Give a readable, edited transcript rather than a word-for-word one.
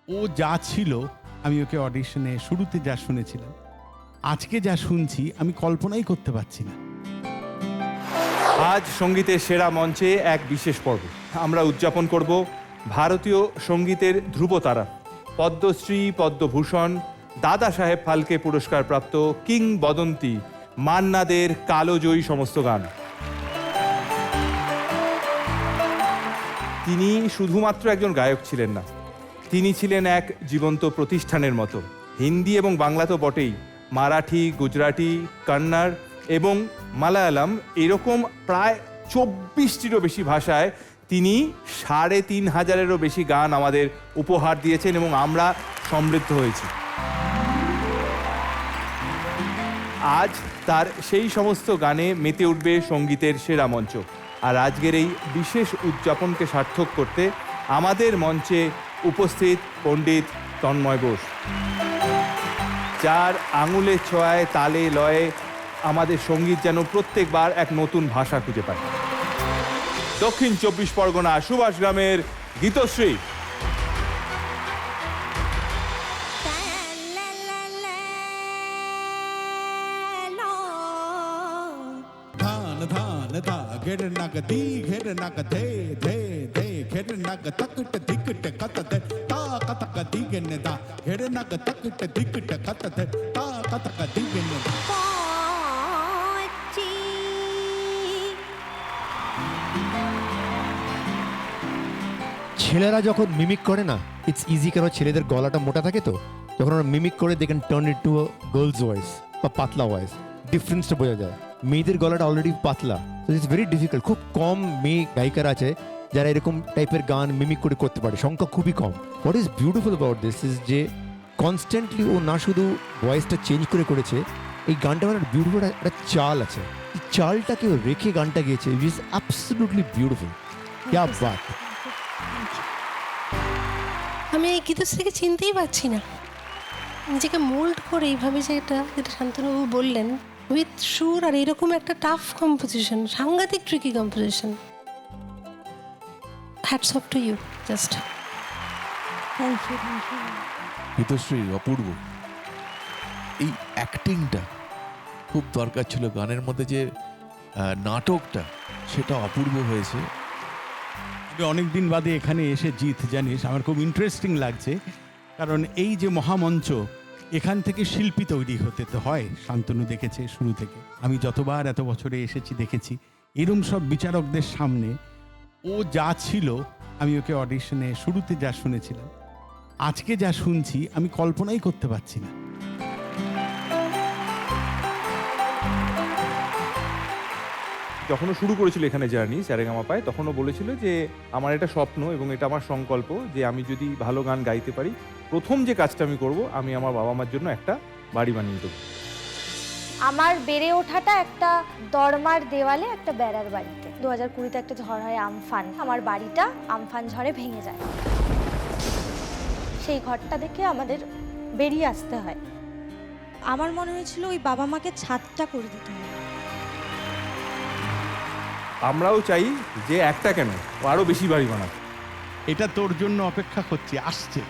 ও যা ছিল আমি ওকে অডিশনে শুরুতে যা শুনেছিলাম, আজকে যা শুনছি আমি কল্পনাই করতে পারছি না। আজ সঙ্গীতের সেরা মঞ্চে এক বিশেষ পর্ব আমরা উদযাপন করব ভারতীয় সঙ্গীতের ধ্রুবতারা, পদ্মশ্রী, পদ্মভূষণ, দাদা সাহেব ফালকে পুরস্কারপ্রাপ্ত কিংবদন্তি মান্না দের কালোজয়ী সমস্ত গান। তিনি শুধুমাত্র একজন গায়ক ছিলেন না, তিনি ছিলেন এক জীবন্ত প্রতিষ্ঠানের মতো। হিন্দি এবং বাংলা তো বটেই, মারাঠি, গুজরাটি, কন্নড় এবং মালায়ালাম এরকম প্রায় 24টিরও বেশি ভাষায় তিনি ৩,৫০০-এরও বেশি গান আমাদের উপহার দিয়েছেন এবং আমরা সমৃদ্ধ হয়েছি। আজ তার সেই সমস্ত গানে মেতে উঠবে সঙ্গীতের সেরা মঞ্চ। আর আজকের এই বিশেষ উদযাপনকে সার্থক করতে আমাদের মঞ্চে উপস্থিত পণ্ডিত তন্ময় বোস, যার আঙুলের ছোঁয়ায়, তালে লয়ে আমাদের সঙ্গীত যেন প্রত্যেকবার এক নতুন ভাষা খুঁজে পায়। দক্ষিণ ২৪ পরগনা সুভাষ গ্রামের গীতশ্রী। ধান ধান ধা ঘের নাগ দি ঘের নাগ ধে ধে ধে ঘের নাগ তকট দিকট কত ধে তা কত ক দিগন দা ঘের নাগ তকট দিকট কত ধে তা কত ক দিগন দা। ছেলেরা যখন মিমিক করে না, ইটস ইজি, কারণ ছেলেদের গলাটা মোটা থাকে, তো যখন ওরা মিমিক করে they can turn it to a girls voice বা পাতলা ভয়েস, ডিফারেন্সটা বোঝা যায়। মেয়েদের গলাটা অলরেডি পাতলা, তো ইটস ভেরি ডিফিকাল্ট। খুব কম মেয়ে গায়িকারা আছে যারা এরকম টাইপের গান মিমিক করে করতে পারে, সংখ্যা খুবই কম। What is beautiful about this is যে কনস্ট্যান্টলি ও না শুধু ভয়েসটা চেঞ্জ করে করেছে, এই গানটা আমার বিউটিফুল একটা চাল আছে, এই চালটাকে ও রেখে গানটা গেয়েছে, ইট ইজ অ্যাবসলিউটলি বিউটিফুল। ক্যা বাত। আমি এই গীতশ্রীকে চিনতেই পারছি না, নিজেকে মোল্ড করে এইভাবে যেটা শান্তনুবাবু বললেন, উইথ সুর আর এরকম একটা টাফ কম্পোজিশন, সাংঘাতিক tricky composition. Hats off to you, just thank you. Geetashree অপূর্ব। এই অ্যাক্টিংটা খুব দরকার ছিল গানের মধ্যে, যে নাটকটা সেটা অপূর্ব হয়েছে। আমি অনেকদিন বাদে এখানে এসে জিত, জানিস আমার খুব ইন্টারেস্টিং লাগছে, কারণ এই যে মহামঞ্চ, এখান থেকে শিল্পী তৈরি হতে তো হয়। শান্তনু দেখেছে শুরু থেকে, আমি যতবার এত বছরে এসেছি দেখেছি এরম সব বিচারকদের সামনে ও যা ছিল আমি ওকে অডিশনে শুরুতে যা শুনেছিলাম, আজকে যা শুনছি আমি কল্পনাই করতে পারছি না। যখনও শুরু করেছিল এখানে জার্নি সারেগামাপায়, তখনও বলেছিল যে আমার এটা স্বপ্ন এবং এটা আমার সংকল্প যে আমি যদি ভালো গান গাইতে পারি, প্রথম যে কাজটা আমি করব, আমি আমার বাবা মার জন্য একটা বাড়ি বানিয়ে দেবো। আমার বেড়ে ওঠাটা একটা দরমার দেওয়ালে একটা বেড়ার বাড়িতে। 2020-তে একটা ঝড় হয় আমফান, আমার বাড়িটা আমফান ঝড়ে ভেঙে যায়। সেই ঘরটা দেখে আমাদের বেরিয়ে আসতে হয়। আমার মনে হয়েছিল ওই বাবা মাকে ছাদটা করে দিতে হবে। আমরাও চাই যে একটা কেন, ও আরও বেশি বাড়ি বানাতে। এটা তোর জন্য অপেক্ষা করছি, আসছে।